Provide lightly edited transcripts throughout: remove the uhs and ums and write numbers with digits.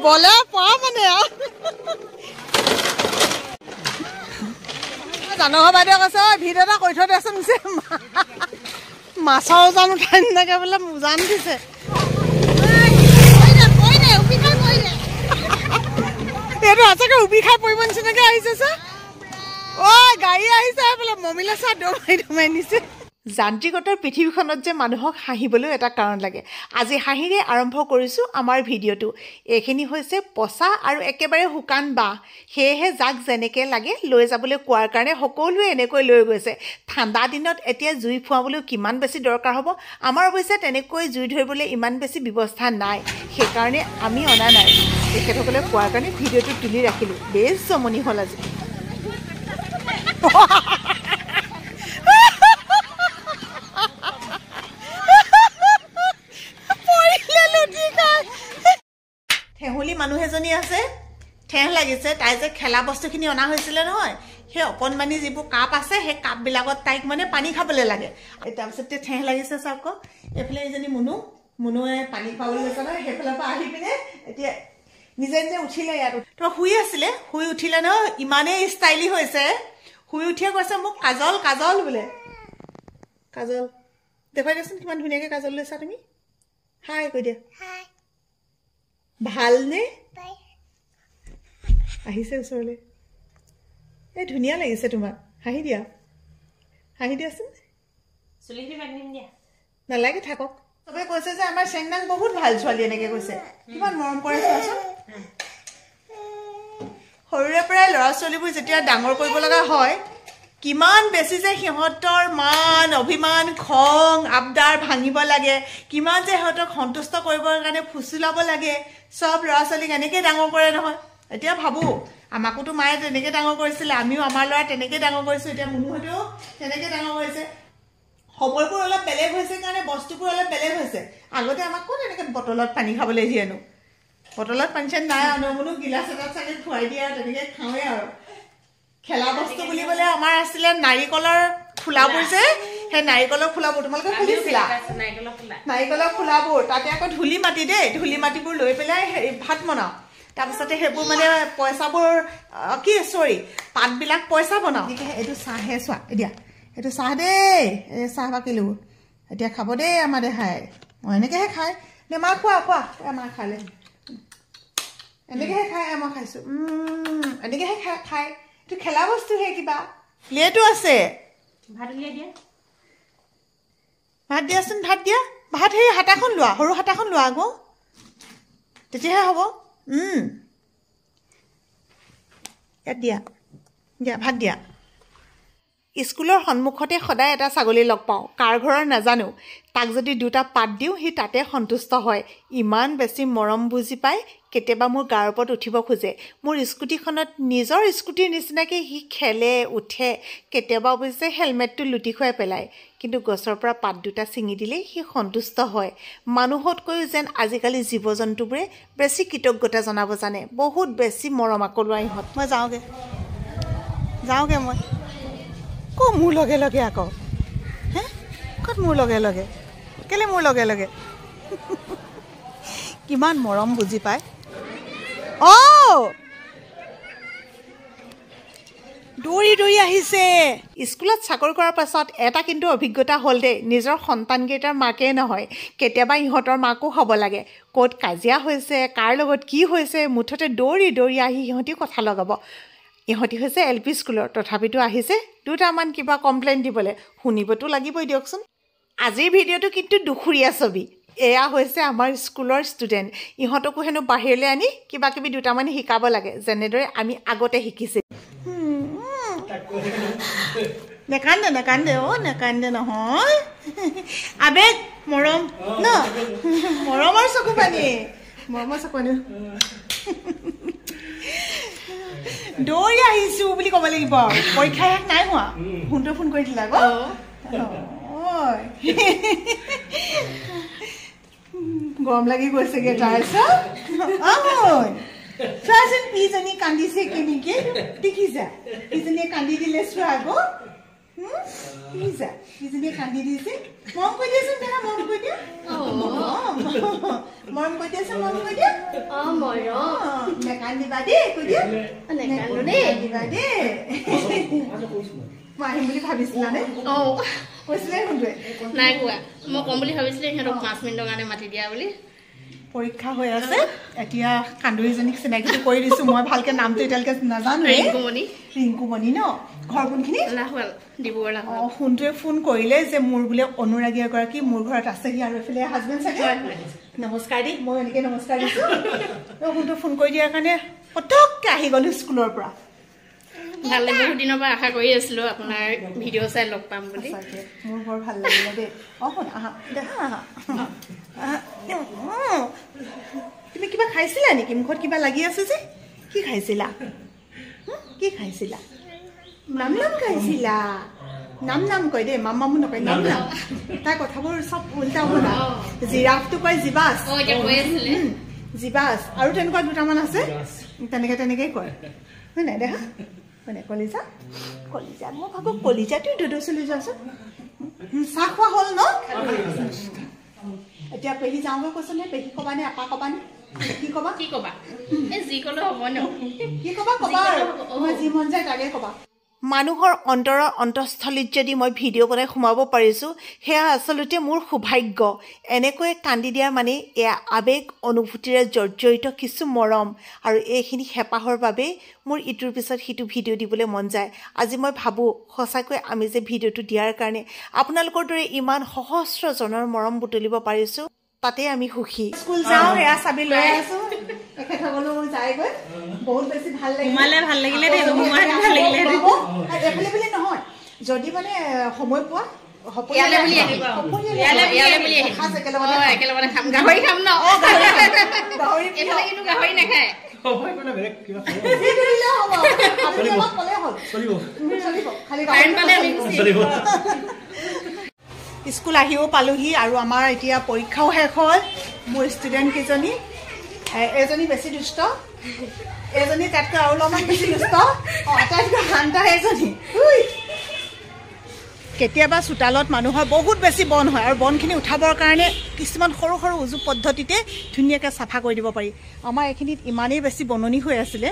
বলে পোৱা মানে জানো বাইদেউ কৈছে ভিডিঅ' এটা কৰি থৈ দিয়াচোন মাছৰ উজান উঠাই নিনাকে বোলে উজান দিছে এইটো সঁচাকে উবি খাই পৰিব নিচিনাকে আহিছে চা ঐ গাড়ী আহিছে বোলে মমিলে চা দমাই নিছে যান্ত্ৰিকতাৰ পৃথিৱীখনত যে মানুহক হাঁহিবলৈ এটা কাৰণ লাগে আজি হাঁহিৰে আৰম্ভ কৰিছোঁ আমাৰ ভিডিঅ'টো এইখিনি হৈছে পচা আৰু একেবাৰে শুকান বাঁহ সেয়েহে যাক যেনেকৈ লাগে লৈ যাবলৈ কোৱাৰ কাৰণে সকলোৱে এনেকৈ লৈ গৈছে ঠাণ্ডা দিনত এতিয়া জুই ফুৱাবলৈ কিমান বেছি দৰকাৰ হ'ব আমাৰ অৱশ্যে তেনেকৈ জুই ধৰিবলৈ ইমান বেছি ব্যৱস্থা নাই সেইকাৰণে আমি অনা নাই তেখেতসকলে কোৱাৰ কাৰণে ভিডিঅ'টো তুলি ৰাখিলোঁ বেছ জমনি হ'ল আজি ঠেহুলি মানুহ এজনী আছে ঠেহ লাগিছে তাই যে খেলা বস্তুখিনি অনা হৈছিলে নহয় সেই অকণমানি যিবোৰ কাপ আছে সেই কাপবিলাকত তাইক মানে পানী খাবলৈ লাগে তাৰপিছতে ঠেহ লাগিছে চাওক এইফালে এজনী মুনুৱে পানী খাবলৈ লৈছে নহয় সেইফালৰ পৰা আহি পিনে এতিয়া নিজে নিজে উঠিলে ইয়াত তো শুই আছিলে শুই উঠিলে ন ইমানেই ষ্টাইলি হৈছে শুই উঠিয়ে কৈছে মোক কাজল কাজল বোলে কাজল দেখুৱাই দিয়াচোন কিমান ধুনীয়াকৈ কাজল লৈছা তুমি হাই কৈ দিয়া ভালনে আহিছে ওচৰলৈ এই ধুনীয়া লাগিছে তোমাক হাঁহি দিয়াচোন নালাগে থাকক চবে কৈছে যে আমাৰ চেংনাং বহুত ভাল ছোৱালী এনেকৈ কৈছে কিমান মৰম কৰে চোৱাচোন সৰুৰে পৰাই ল'ৰা ছোৱালীবোৰ যেতিয়া ডাঙৰ কৰিব লগা হয় কিমান বেছি যে সিহঁতৰ মান অভিমান খং আবদাৰ ভাঙিব লাগে কিমান যে সিহঁতক সন্তুষ্ট কৰিবৰ কাৰণে ফুচুলাব লাগে সব ল'ৰা ছোৱালীক এনেকৈ ডাঙৰ কৰে নহয় এতিয়া ভাবোঁ আমাকোতো মায়ে তেনেকৈ ডাঙৰ কৰিছিলে আমিও আমাৰ ল'ৰা তেনেকৈ ডাঙৰ কৰিছোঁ এতিয়া মুনুহঁতেও তেনেকৈ ডাঙৰ কৰিছে সময়বোৰ অলপ বেলেগ হৈছে কাৰণে বস্তুবোৰ অলপ বেলেগ হৈছে আগতে আমাক ক'ত এনেকৈ বটলত পানী খাবলৈ দিয়েনো বটলত পানী চানী নাই আনো মুনু গিলাচ এটাত চাগে খুৱাই দিয়ে আৰু তেনেকৈ খাওঁৱে আৰু খেলা বস্তু বুলিবলৈ আমাৰ আছিলে নাৰিকলৰ খোলাবোৰ যে সেই নাৰিকলৰ খোলাবোৰ তোমালোকে খুলিছিলা নাৰিকলৰ খোলাবোৰ তাতে আকৌ ধূলি মাটি দেই ধূলি মাটিবোৰ লৈ পেলাই ভাত বনাওঁ তাৰপিছতে সেইবোৰ মানে পইচাবোৰ কি চৰি পাতবিলাক পইচা বনাওঁ এইটো চাহে চোৱা এতিয়া এইটো চাহ দেই এই চাহ বাকিলোঁ এতিয়া খাব দেই আমাৰ দেহাই মই এনেকৈহে খায় নে মা খোৱা আমাৰ খালে এনেকৈহে খায় মই খাইছোঁ এনেকৈহে খায় এইটো খেলা বস্তুহে কিবা প্লেটো আছে ভাত দিয়াচোন ভাত দিয়া ভাত সেই হাতাখন লোৱা সৰু হাতাখন লোৱা আকৌ তেতিয়াহে হ'ব ইয়াত দিয়া ভাত দিয়া স্কুলৰ সন্মুখতে সদায় এটা ছাগলী লগ পাওঁ কাৰ ঘৰৰ নাজানো তাক যদি দুটা পাত দিওঁ সি তাতে সন্তুষ্ট হয় ইমান বেছি মৰম বুজি পায় কেতিয়াবা মোৰ গাৰ ওপৰত উঠিব খোজে মোৰ স্কুটিখনত নিজৰ স্কুটিৰ নিচিনাকৈ সি খেলে উঠে কেতিয়াবা অৱশ্যে হেলমেটটো লুটি খুৱাই পেলায় কিন্তু গছৰ পৰা পাত দুটা ছিঙি দিলেই সি সন্তুষ্ট হয় মানুহতকৈও যেন আজিকালি জীৱ জন্তুবোৰে বেছি কৃতজ্ঞতা জনাব জানে বহুত বেছি মৰম আকলোৱা ইহঁত মই যাওঁগৈ মই ক'ত মোৰ লগে লগে আকৌ হে ক'ত মোৰ লগে লগে কেলৈ মোৰ লগে লগে কিমান মৰম বুজি পায় দৌৰি আহিছে স্কুলত চাকৰি কৰাৰ পাছত এটা কিন্তু অভিজ্ঞতা হ'ল দেই নিজৰ সন্তানকেইটাৰ মাকেই নহয় কেতিয়াবা ইহঁতৰ মাকো হ'ব লাগে ক'ত কাজিয়া হৈছে কাৰ লগত কি হৈছে মুঠতে দৌৰি আহি সিহঁতি কথা লগাব ইহঁতি হৈছে LP স্কুলৰ তথাপিতো আহিছে দুটামান কিবা কমপ্লেইন দিবলৈ শুনিবতো লাগিবই দিয়কচোন আজিৰ ভিডিঅ'টো কিন্তু দুখুৰীয়া ছবি এয়া হৈছে আমাৰ স্কুলৰ ষ্টুডেণ্ট ইহঁতকো হেনো বাহিৰলৈ আনি কিবা কিবি দুটামান শিকাব লাগে যেনেদৰে আমি আগতে শিকিছিলোঁ নেকান্দে নেকান্দে নহয় আবেগ মৰম ন মৰমৰ চকু পানী দৌৰি আহিছোঁ বুলি ক'ব লাগিব পৰীক্ষা শেষ নাই হোৱা ফোনটো ফোন কৰি দিলা আকৌ গৰম লাগি গৈছেগৈ চোৱাচোন পিজনী কান্দিছে কেনেকৈ দেখিছা পিজনীয়ে কান্দি দিলে চোৱা আকৌ কিজনী কান্দি দিছে মৰম কৈ দিয়াচোন দেখা মৰম কৈ দিয়া মৰম কৈ দিয়াচোন মৰম কৈ দিয়া নেকান্দিবা দেই কৈ দিয়া নেকান্দিবা দেই মই আহিম বুলি ভাবিছিলানে কৈছিলে কোনটোৱে নাই কোৱা মই কম বুলি ভাবিছিলো সিহঁতক 5 মিনিটৰ কাৰণে মাতি দিয়া বুলি পৰীক্ষা হৈ আছে এতিয়া কান্দুৰীজনীক চিনাকিটো কৰি দিছো মই ভালকে নামটো এতিয়ালৈকে নাজানো ৰিংকুমণি ন ঘৰ কোনখিনি সোণটোৱে ফোন কৰিলে যে মোৰ বোলে অনুৰাগী এগৰাকী মোৰ ঘৰত আছেহি আৰু এইফালে হাজবেণ্ড চাগে নমস্কাৰ দেই মই এনেকে নমস্কাৰ দিছো সোণটো ফোন কৰি দিয়াৰ কাৰণে পটককে আহি গলো স্কুলৰ পৰা ভাল লাগে বহুত দিনৰ পৰা আশা কৰি আছিলো আপোনাৰ ভিডিঅ' চাই লগ পাম বুলি মোৰ বৰ ভাল লাগিলে দেই শুন আহা দেখা তুমি কিবা খাইছিলা নেকি মুখত কিবা লাগি আছে যে কি খাইছিলা কি খাইছিলা নাম নাম খাইছিলা নাম নাম কয় দেই মামা নকয় নাম নাম তাৰ কথাবোৰ চব উল্টা হ'ব না জিৰাফটো কয় জিবাছ জিবাছ আৰু তেনেকুৱা দুটামান আছে তেনেকেই কয় হয় নাই দেখা হয় নাই কলিজা কলিজা মই ভাবো কলিজাটো দুদু চলি যোৱাচোন চাহ খোৱা হ'ল ন এতিয়া পেহী যাওঁগৈ কৈছে নে পেহী কবা নে আপা কবা নে কি কবা যি ক'লেও হ'ব ন কি কবা আৰু তোমাৰ যি মন যায় তাকে কবা মানুহৰ অন্তৰৰ অন্তঃস্থলীত যদি মই ভিডিঅ' বনাই সোমাব পাৰিছোঁ সেয়া আচলতে মোৰ সৌভাগ্য এনেকৈ কান্দি দিয়া মানে এয়া আৱেগ অনুভূতিৰে জৰ্জৰিত কিছু মৰম আৰু এইখিনি হেঁপাহৰ বাবেই মোৰ ইটোৰ পিছত সিটো ভিডিঅ' দিবলৈ মন যায় আজি মই ভাবোঁ সঁচাকৈ আমি যে ভিডিঅ'টো দিয়াৰ কাৰণে আপোনালোকৰ দৰে ইমান সহস্ৰজনৰ মৰম বুটলিব পাৰিছোঁ তাতে আমি সুখী স্কুল যাওঁ এয়া চাবি লৈ আছো এখেতসকলেও যায়গৈ বহুত বেছি ভাল লাগিলে এফালে বুলি নহয় যদি মানে সময় পোৱা স্কুল আহিও পালোহি আৰু আমাৰ এতিয়া পৰীক্ষাও শেষ হ'ল মোৰ ষ্টুডেণ্ট কেইজনী এজনী বেছি দুষ্ট এজনী তাতকৈ আৰু অলপমান বেছি দুষ্ট আটাইতকৈ শান্ত এজনী কেতিয়াবা চোতালত মানুহৰ বহুত বেছি বন হয় আৰু বনখিনি উঠাবৰ কাৰণে কিছুমান সৰু সৰু উজু পদ্ধতিতে ধুনীয়াকৈ চাফা কৰি দিব পাৰি আমাৰ এইখিনিত ইমানেই বেছি বননি হৈ আছিলে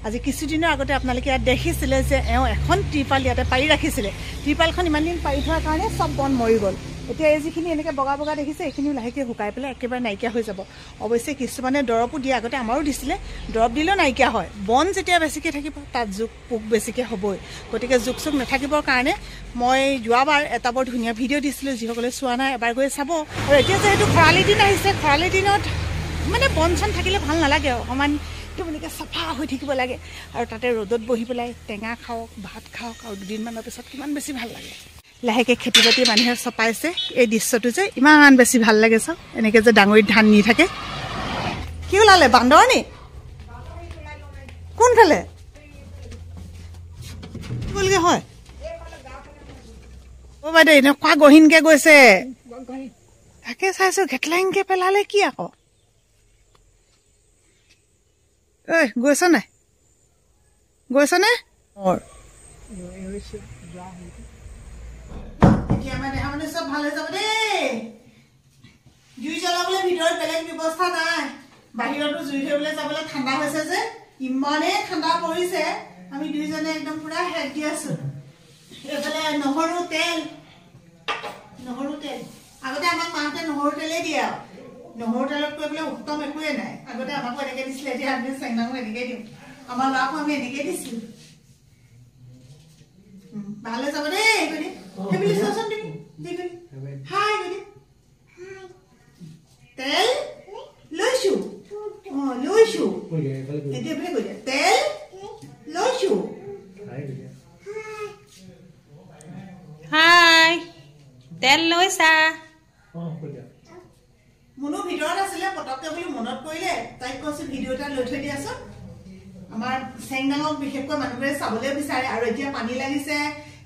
আজি কিছুদিনৰ আগতে আপোনালোকে ইয়াত দেখিছিলে যে এওঁ এখন ত্ৰিপাল ইয়াতে পাৰি ৰাখিছিলে ত্ৰিপালখন ইমান দিন পাৰি থোৱাৰ কাৰণে চব বন মৰি গ'ল এতিয়া এই যিখিনি এনেকৈ বগা বগা দেখিছে এইখিনিও লাহেকৈ শুকাই পেলাই একেবাৰে নাইকিয়া হৈ যাব অৱশ্যে কিছুমানে দৰৱো দিয়ে আগতে আমাৰো দিছিলে দৰৱ দিলেও নাইকিয়া হয় বন যেতিয়া বেছিকৈ থাকিব তাত জোক পোক বেছিকৈ হ'বই গতিকে জোক চোক নাথাকিবৰ কাৰণে মই যোৱাবাৰ এটা বৰ ধুনীয়া ভিডিঅ' দিছিলোঁ যিসকলে চোৱা নাই এবাৰ গৈ চাব আৰু এতিয়া যিহেতু খৰালি দিন আহিছে খৰালি দিনত মানে বন চন থাকিলে ভাল নালাগে অকণমান তেনেকৈ চাফা হৈ থাকিব লাগে আৰু তাতে ৰ'দত বহি পেলাই টেঙা খাওক ভাত খাওক আৰু দুদিনমানৰ পিছত কিমান বেছি ভাল লাগে লাহেকৈ খেতি বাতি মানুহে চপাইছে এই দৃশ্যটো যে ইমান বেছি ভাল লাগে চাওক এনেকৈ যে ডাঙৰিত ধান নি থাকে কি ওলালে বান্দৰ নি কোনফালে গ'লগৈ হয় অ' বাইদেউ এনেকুৱা গহীনকৈ গৈছে তাকে চাইছোঁ ঘেটলাইনকৈ পেলালে কি আকৌ ঐ গৈছনে এতিয়া আমাৰ দেহা মানে চব ভাল হৈ যাব দেই জুই জ্বলাবলৈ ভিতৰত বেলেগ ব্যৱস্থা নাই বাহিৰতো জুই ধৰিবলৈ যাবলৈ ঠাণ্ডা হৈছে যে ইমানেই ঠাণ্ডা পৰিছে আমি দুইজনে একদম পুৰা হেক দি আছো এইফালে নহৰু তেল আগতে আমাক মাহঁতে নহৰু তেলেই দিয়ে আৰু নহৰু তেলতকৈ বোলে উত্তম একোৱে নাই আগতে আমাকো এনেকৈ দিছিলে এতিয়া আমি চেংনাকো এনেকৈ দিওঁ আমাৰ ল'ৰাকো আমি এনেকৈ দিছিলোঁ ভালে যাব দেই এইখিনি সেইবুলি চোৱাচোন তুমি হাই বুলি তেল লৈছো এতিয়া বোলে কৈ দিয়া তেল লৈছো হাই তেল লৈছা মনো ভিতৰত আছিলে পটককৈ বুলি মনত পৰিলে তাইক কৈছো ভিডিঅ' এটা লৈ থৈ দিয়াচোন আমাৰ চেংনাঙক বিশেষকৈ মানুহবোৰে চাবলৈ বিচাৰে আৰু এতিয়া পানী লাগিছে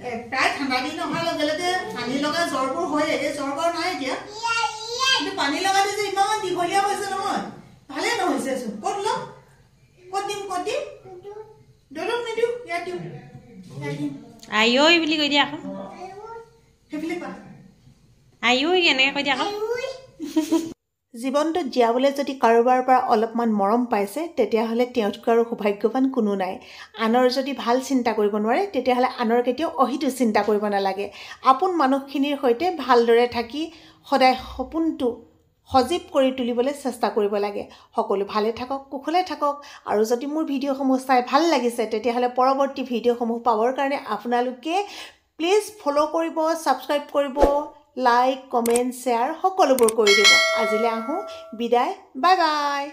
প্ৰায় ঠাণ্ডা দিন অহাৰ লগে লগে পানী লগা জ্বৰবোৰ হয় এই জ্বৰ বৰ নাই এতিয়া কিন্তু পানী লগাটো যে ইমান দীঘলীয়া হৈছে নহয় ভালে নহৈছেচোন ক'ত ল'ম ক'ত দিম দৰৱ নিদিওঁ ইয়াত দিওঁ আই ঐ বুলি কৈ দিয়া আকৌ সেইফালে কোৱা আয়ু এনেকৈ কৈ দিয়া আকৌ জীৱনটোত জীয়াবলৈ যদি কাৰোবাৰ পৰা অলপমান মৰম পাইছে তেতিয়াহ'লে তেওঁতকৈ আৰু সৌভাগ্যৱান কোনো নাই আনৰ যদি ভাল চিন্তা কৰিব নোৱাৰে তেতিয়াহ'লে আনৰ কেতিয়াও অহিত চিন্তা কৰিব নালাগে আপোন মানুহখিনিৰ সৈতে ভালদৰে থাকি সদায় সপোনটো সজীৱ কৰি তুলিবলৈ চেষ্টা কৰিব লাগে সকলো ভালে থাকক কুশলে থাকক আৰু যদি মোৰ ভিডিঅ'সমূহ চাই ভাল লাগিছে তেতিয়াহ'লে পৰৱৰ্তী ভিডিঅ'সমূহ পাবৰ কাৰণে আপোনালোকে প্লিজ ফ'ল' কৰিব ছাবস্ক্ৰাইব কৰিব লাইক কমেণ্ট শ্বেয়াৰ সকলোবোৰ কৰি দিব আজিলৈ আহোঁ বিদায় বাই বাই